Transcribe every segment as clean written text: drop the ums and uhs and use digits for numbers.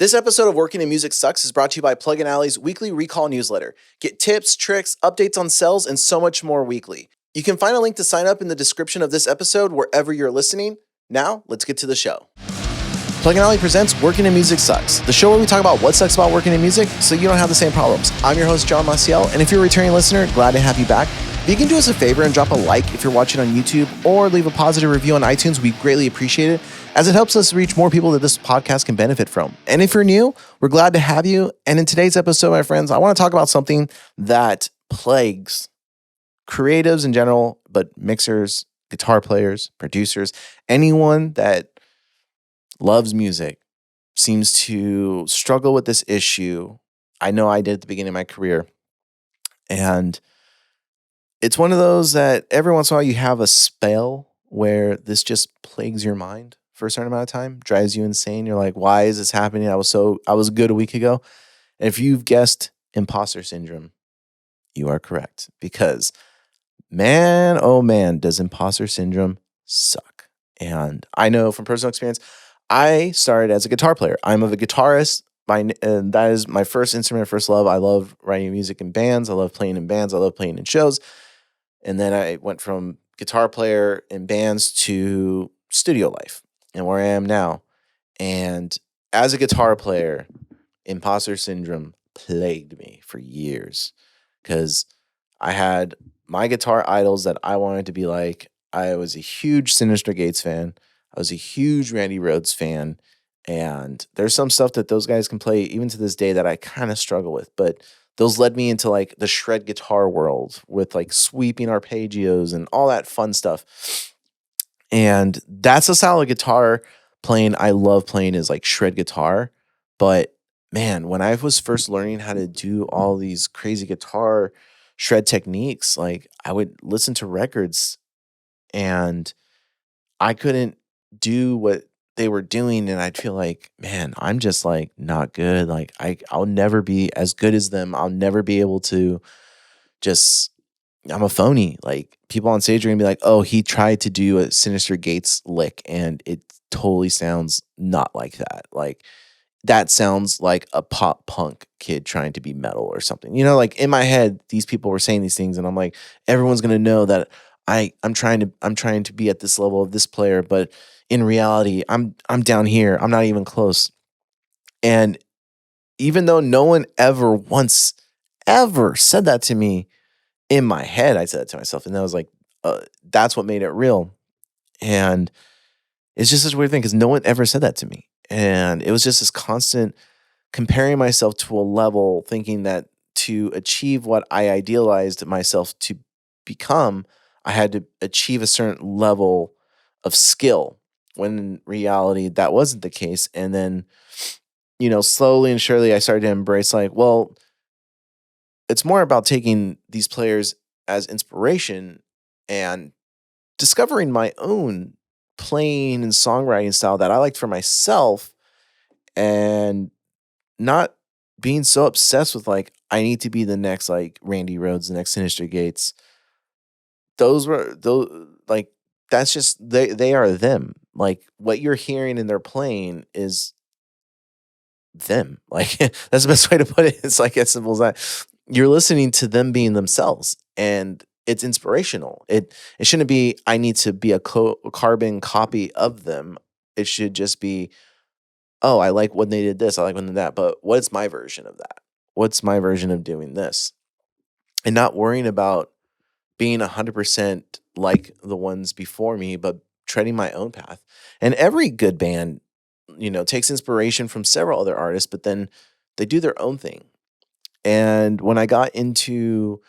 This episode of Working in Music Sucks is brought to you by Plug and Alley's weekly recall newsletter. Get tips, tricks, updates on cells, and so much more weekly. You can find a link to sign up in the description of this episode wherever you're listening. Now, let's get to the show. Plug and Alley presents Working in Music Sucks, the show where we talk about what sucks about working in music so you don't have the same problems. I'm your host, John Maciel, and if you're a returning listener, glad to have you back. If you can do us a favor and drop a like if you're watching on YouTube or leave a positive review on iTunes, we greatly appreciate it, as it helps us reach more people that this podcast can benefit from. And if you're new, we're glad to have you. And in today's episode, my friends, I want to talk about something that plagues creatives in general, but mixers, guitar players, producers, anyone that loves music seems to struggle with this issue. I know I did at the beginning of my career. And it's one of those that every once in a while you have a spell where this just plagues your mind for a certain amount of time, drives you insane. You're like, why is this happening? I was good a week ago. And if you've guessed imposter syndrome, you are correct, because man, oh man, does imposter syndrome suck. And I know from personal experience, I started as a guitar player. I'm a guitarist, and that is my first instrument, first love. I love writing music in bands. I love playing in bands. I love playing in shows. And then I went from guitar player in bands to studio life and where I am now. And as a guitar player, imposter syndrome plagued me for years because I had my guitar idols that I wanted to be like. I was a huge Sinister Gates fan. I was a huge Randy Rhoads fan. And there's some stuff that those guys can play even to this day that I kind of struggle with. But those led me into like the shred guitar world with like sweeping arpeggios and all that fun stuff. And that's a style of guitar playing I love playing, is like shred guitar. But man, when I was first learning how to do all these crazy guitar shred techniques, like I would listen to records and I couldn't do what they were doing, and I'd feel like, man, I'm just like not good. Like I'll never be as good as them. I'll never be able to I'm a phony. Like people on stage are gonna be like, oh, he tried to do a Sinister Gates lick and it totally sounds not like that. Like that sounds like a pop punk kid trying to be metal or something. You know, like in my head, these people were saying these things and I'm like, everyone's gonna know that I'm trying to be at this level of this player, but in reality, I'm down here. I'm not even close. And even though no one ever once ever said that to me, in my head, I said that to myself, and that was like, that's what made it real. And it's just such a weird thing because no one ever said that to me, and it was just this constant comparing myself to a level, thinking that to achieve what I idealized myself to become, I had to achieve a certain level of skill, when in reality that wasn't the case. And then, slowly and surely I started to embrace like, well, it's more about taking these players as inspiration and discovering my own playing and songwriting style that I liked for myself, and not being so obsessed with like, I need to be the next like Randy Rhoads, the next Sinister Gates. Those like, that's just, they are them. Like what you're hearing in their playing is them. Like that's the best way to put it. It's like as simple as that. You're listening to them being themselves, and it's inspirational. It shouldn't be, I need to be a carbon copy of them. It should just be, oh, I like when they did this. I like when they did that. But what's my version of that? What's my version of doing this? And not worrying about being 100% like the ones before me, but treading my own path. And every good band, takes inspiration from several other artists, but then they do their own thing. And when I got into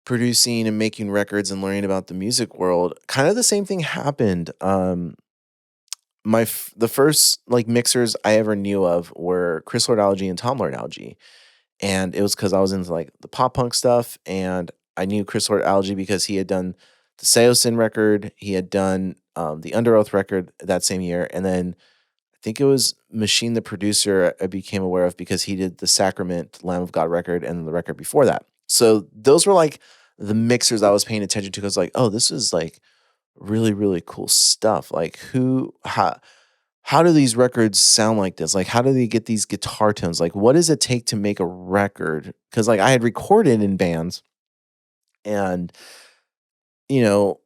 producing and making records and learning about the music world, kind of the same thing happened. The first like mixers I ever knew of were Chris Lord-Alge and Tom Lord-Alge. And it was because I was into like the pop punk stuff, and I knew Chris Lord-Alge because he had done the Seosin record, he had done the Under Oath record that same year, and then I think it was Machine the producer I became aware of because he did the Sacrament Lamb of God record and the record before that. So those were like the mixers I was paying attention to, because like, oh, this is like really, really cool stuff. Like how do these records sound like this? Like, how do they get these guitar tones? Like, what does it take to make a record? Because like I had recorded in bands, and you know,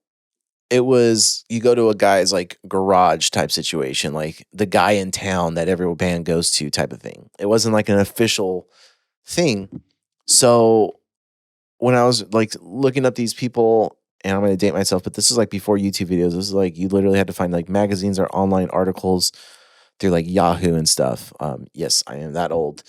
it was you go to a guy's like garage type situation, like the guy in town that every band goes to type of thing. It wasn't like an official thing. So when I was like looking up these people, and I'm going to date myself, but this is like before YouTube videos. This is like you literally had to find like magazines or online articles through like Yahoo and stuff. Yes, I am that old,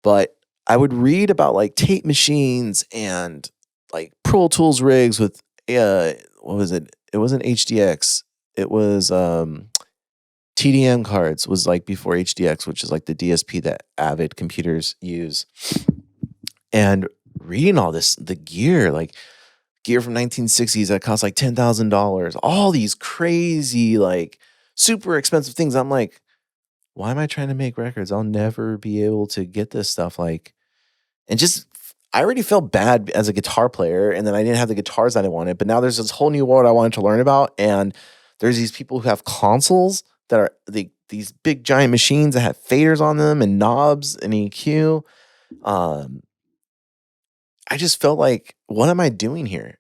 but I would read about like tape machines and like Pro Tools rigs with what was it? It wasn't HDX. It was TDM cards was like before HDX, which is like the DSP that Avid computers use. And reading all this, the gear, like gear from 1960s that cost like $10,000, all these crazy, like super expensive things. I'm like, why am I trying to make records? I'll never be able to get this stuff. Like, and just, I already felt bad as a guitar player, and then I didn't have the guitars that I wanted. But now there's this whole new world I wanted to learn about, and there's these people who have consoles that are these big giant machines that have faders on them and knobs and EQ. I just felt like, what am I doing here?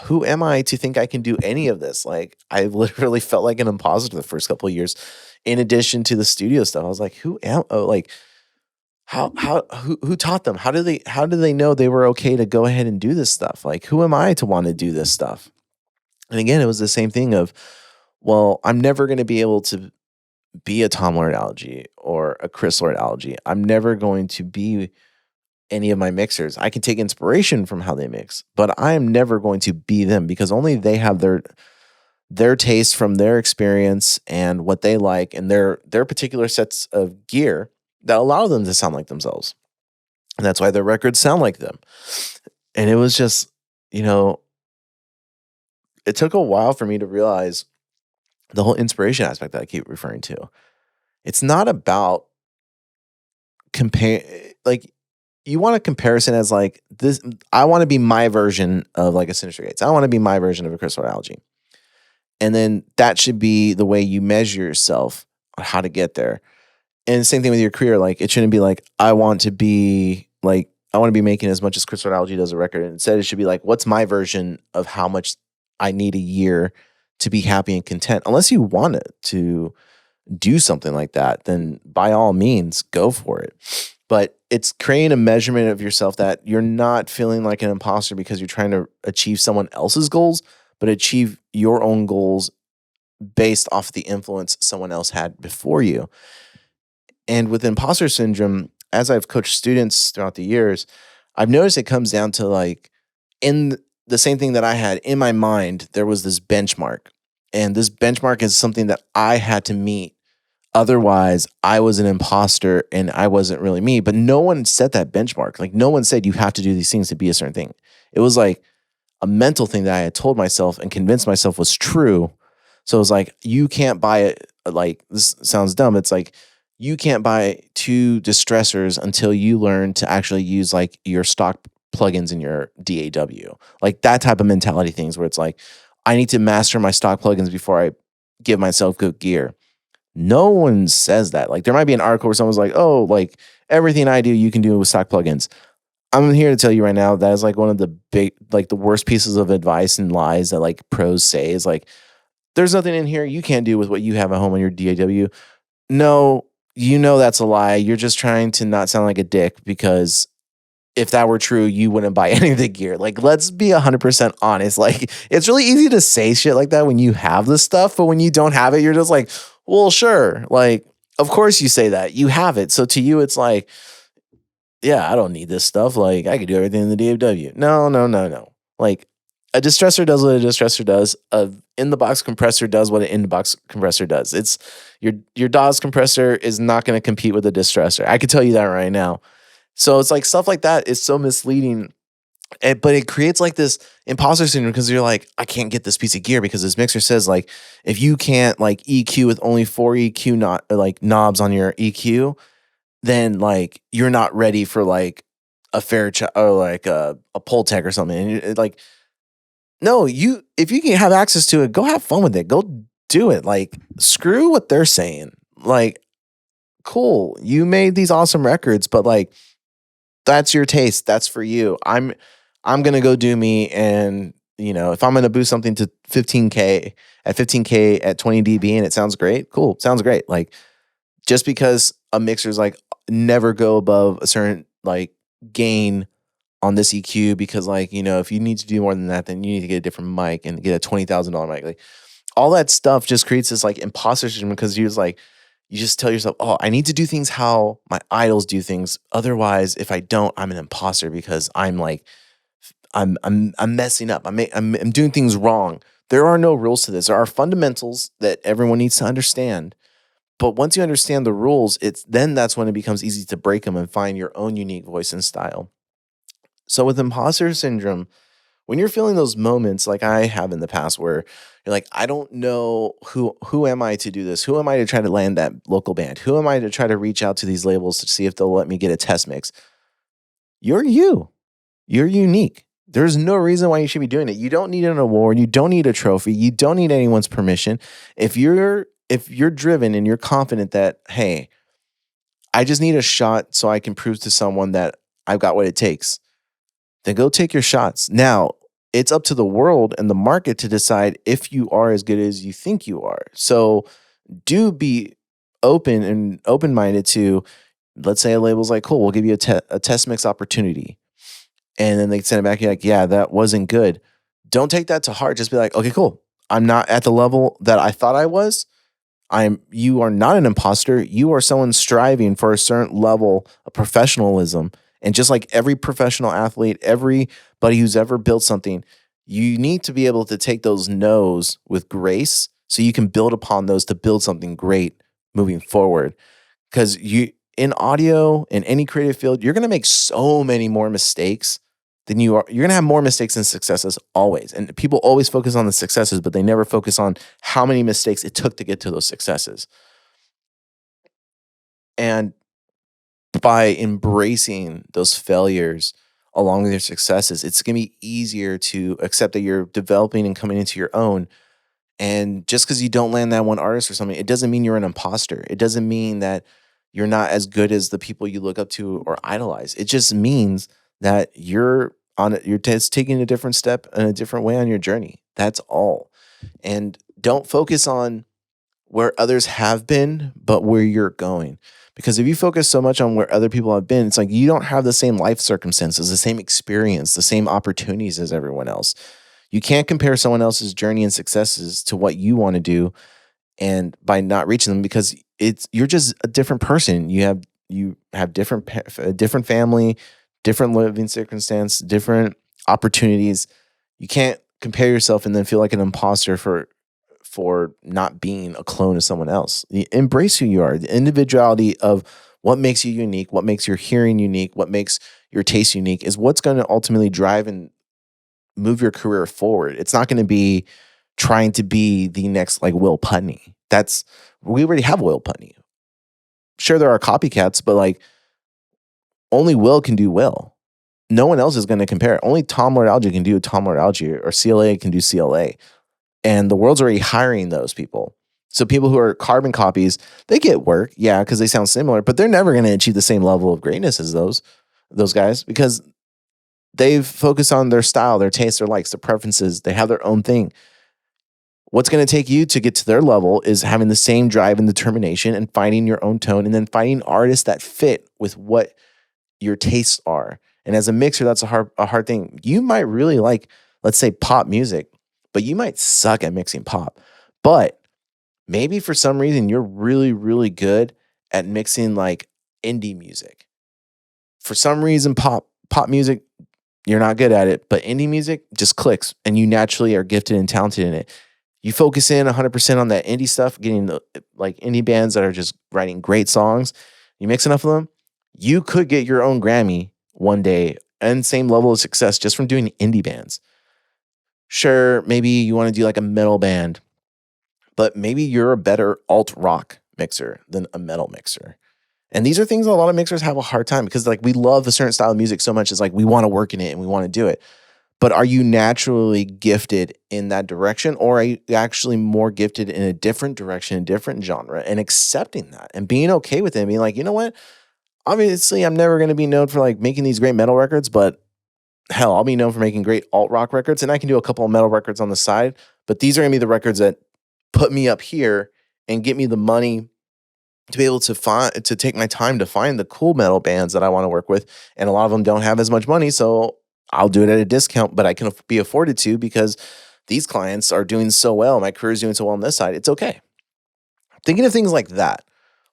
Who am I to think I can do any of this? Like, I literally felt like an imposter the first couple of years. In addition to the studio stuff, I was like, who am? Oh, like, who taught them? How do they know they were okay to go ahead and do this stuff? Like, who am I to want to do this stuff? And again, it was the same thing of, well, I'm never going to be able to be a Tom Lord Allergy or a Chris Lord Allergy. I'm never going to be any of my mixers. I can take inspiration from how they mix, but I am never going to be them, because only they have their taste from their experience and what they like and their particular sets of gear that allow them to sound like themselves. And that's why their records sound like them. And it was just, it took a while for me to realize the whole inspiration aspect that I keep referring to. It's not about like, you want a comparison as like this. I want to be my version of like a Sinister Gates. I want to be my version of a Chris Lord Allergy. And then that should be the way you measure yourself on how to get there. And the same thing with your career. Like, it shouldn't be like, I want to be making as much as Chris Lord Allergy does a record. Instead, it should be like, what's my version of how much I need a year to be happy and content? Unless you want it to do something like that, then by all means, go for it. But it's creating a measurement of yourself that you're not feeling like an imposter because you're trying to achieve someone else's goals, but achieve your own goals based off the influence someone else had before you. And with imposter syndrome, as I've coached students throughout the years, I've noticed it comes down to like, in the same thing that I had in my mind, there was this benchmark. And this benchmark is something that I had to meet. Otherwise, I was an imposter and I wasn't really me. But no one set that benchmark. Like, no one said you have to do these things to be a certain thing. It was like a mental thing that I had told myself and convinced myself was true. So it was like, you can't buy it. Like, this sounds dumb. It's like, you can't buy 2 distressors until you learn to actually use like your stock plugins in your DAW. Like that type of mentality things where it's like, I need to master my stock plugins before I give myself good gear. No one says that. Like, there might be an article where someone's like, oh, like everything I do, you can do with stock plugins. I'm here to tell you right now, that is like one of the the worst pieces of advice and lies that like pros say is like, there's nothing in here you can't do with what you have at home on your DAW. No, that's a lie. You're just trying to not sound like a dick, because if that were true, you wouldn't buy any of the gear. Like, let's be 100% honest. Like, it's really easy to say shit like that when you have this stuff, but when you don't have it, you're just like, well, sure. Like, of course you say that. You have it. So to you, it's like, yeah, I don't need this stuff. Like, I could do everything in the DAW. No. Like, a distressor does what a distressor does. A in-the-box compressor does what an in-the-box compressor does. It's your DAW's compressor is not going to compete with a distressor. I can tell you that right now. So it's like stuff like that is so misleading. But it creates like this imposter syndrome, because you're like, I can't get this piece of gear because this mixer says like, if you can't like EQ with only 4 EQ knobs on your EQ, then like you're not ready for like a or like a Pultec or something. And you're like, no, if you can have access to it, go have fun with it. Go do it. Like, screw what they're saying. Like, cool, you made these awesome records, but like, that's your taste. That's for you. I'm gonna go do me, and if I'm gonna boost something to 15K at 20 dB and it sounds great, cool, sounds great. Like, just because a mixer's like never go above a certain like gain on this EQ, because like, if you need to do more than that, then you need to get a different mic and get a $20,000 mic. Like, all that stuff just creates this like imposter syndrome, because you just tell yourself, oh, I need to do things how my idols do things. Otherwise, if I don't, I'm an imposter, because I'm messing up. I'm doing things wrong. There are no rules to this. There are fundamentals that everyone needs to understand. But once you understand the rules, that's when it becomes easy to break them and find your own unique voice and style. So with imposter syndrome, when you're feeling those moments like I have in the past, where you're like, I don't know who am I to do this? Who am I to try to land that local band? Who am I to try to reach out to these labels to see if they'll let me get a test mix? You're you. You're unique. There's no reason why you should be doing it. You don't need an award. You don't need a trophy. You don't need anyone's permission. If you're driven and you're confident that, hey, I just need a shot so I can prove to someone that I've got what it takes, then go take your shots. Now, it's up to the world and the market to decide if you are as good as you think you are. So do be open-minded to, let's say a label's like, cool, we'll give you a test mix opportunity. And then they send it back, you're like, yeah, that wasn't good. Don't take that to heart. Just be like, okay, cool. I'm not at the level that I thought I was. You are not an imposter. You are someone striving for a certain level of professionalism. And just like every professional athlete, everybody who's ever built something, you need to be able to take those no's with grace so you can build upon those to build something great moving forward. Because in audio, in any creative field, you're going to make so many more mistakes than you are. You're going to have more mistakes than successes always. And people always focus on the successes, but they never focus on how many mistakes it took to get to those successes. And by embracing those failures along with your successes, it's going to be easier to accept that you're developing and coming into your own. And just because you don't land that one artist or something, it doesn't mean you're an imposter. It doesn't mean that you're not as good as the people you look up to or idolize. It just means that you're just taking a different step and a different way on your journey. That's all. And don't focus on where others have been, but where you're going. Because if you focus so much on where other people have been, it's like you don't have the same life circumstances, the same experience, the same opportunities as everyone else. You can't compare someone else's journey and successes to what you want to do, and by not reaching them, because you're just a different person. You have different family, different living circumstance, different opportunities. You can't compare yourself and then feel like an imposter for not being a clone of someone else. Embrace who you are, the individuality of what makes you unique, what makes your hearing unique, what makes your taste unique is what's going to ultimately drive and move your career forward. It's not going to be trying to be the next like Will Putney. We already have Will Putney. Sure, there are copycats, but like only Will can do Will. No one else is going to compare. Only Tom Lord Alge can do Tom Lord Alge, or CLA can do CLA. And the world's already hiring those people. So people who are carbon copies, they get work, yeah, because they sound similar, but they're never going to achieve the same level of greatness as those guys, because they've focused on their style, their taste, their likes, their preferences. They have their own thing. What's going to take you to get to their level is having the same drive and determination and finding your own tone, and then finding artists that fit with what your tastes are. And as a mixer, that's a hard thing. You might really like, let's say, pop music, but you might suck at mixing pop. But maybe for some reason you're really, really good at mixing like indie music. For some reason, pop music, you're not good at it, but indie music just clicks and you naturally are gifted and talented in it. You focus in 100% on that indie stuff, getting the like indie bands that are just writing great songs. You mix enough of them, you could get your own Grammy one day and same level of success just from doing indie bands. Sure, maybe you want to do like a metal band, but maybe you're a better alt rock mixer than a metal mixer. And these are things a lot of mixers have a hard time, because like we love a certain style of music so much, it's like we want to work in it and we want to do it. But are you naturally gifted in that direction, or are you actually more gifted in a different direction, a different genre, and accepting that and being okay with it and being like, you know what? Obviously, I'm never going to be known for like making these great metal records, but hell, I'll be known for making great alt rock records, and I can do a couple of metal records on the side. But these are going to be the records that put me up here and get me the money to be able to take my time to find the cool metal bands that I want to work with. And a lot of them don't have as much money, so I'll do it at a discount, but I can be afforded to because these clients are doing so well. My career is doing so well on this side. It's okay. Thinking of things like that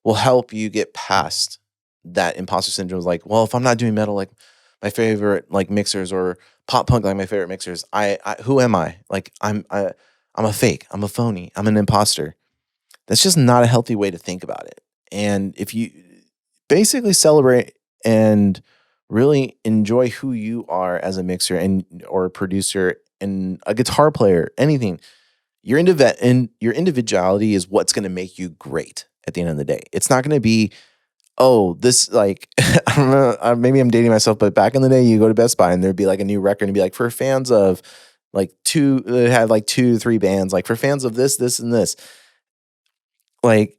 will help you get past that imposter syndrome. Like, well, if I'm not doing metal like my favorite like mixers, or pop punk like my favorite mixers, I who am I? Like I'm a fake. I'm a phony. I'm an imposter. That's just not a healthy way to think about it. And if you basically celebrate and really enjoy who you are as a mixer and or a producer and a guitar player, anything, your individuality is what's going to make you great at the end of the day. It's not going to be, oh, this like, I don't know, maybe I'm dating myself, but back in the day, you go to Best Buy and there'd be like a new record and be like, for fans of like it had like 2-3 bands, like for fans of this, this, and this. Like,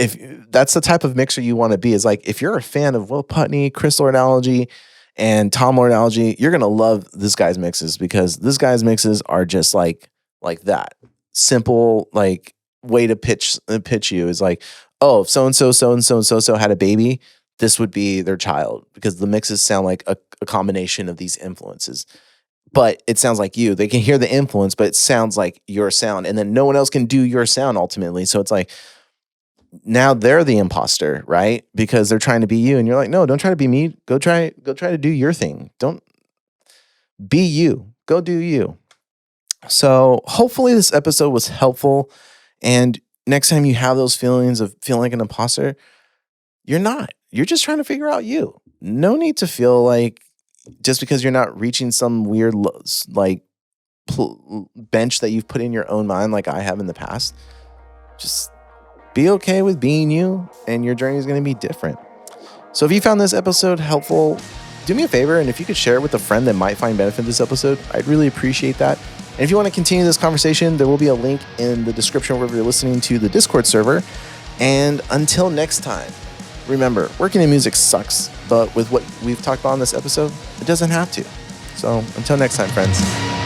if that's the type of mixer you want to be, is like, if you're a fan of Will Putney, Chris Lord-Alge, and Tom Lord-Alge, you're going to love this guy's mixes, because this guy's mixes are just like that. Simple, like, way to pitch you is like, oh, if so-and-so had a baby, this would be their child, because the mixes sound like a combination of these influences. But it sounds like you. They can hear the influence, but it sounds like your sound. And then no one else can do your sound ultimately. So it's like, now they're the imposter, right? Because they're trying to be you. And you're like, no, don't try to be me. Go try to do your thing. Don't be you. Go do you. So hopefully this episode was helpful. And next time you have those feelings of feeling like an imposter, you're not. You're just trying to figure out you. No need to feel like, just because you're not reaching some weird like bench that you've put in your own mind like I have in the past, just be okay with being you, and your journey is going to be different. So if you found this episode helpful, do me a favor, and if you could share it with a friend that might find benefit in this episode, I'd really appreciate that. And if you want to continue this conversation, there will be a link in the description wherever you're listening to the Discord server. And until next time, remember, working in music sucks, but with what we've talked about in this episode, it doesn't have to. So until next time, friends.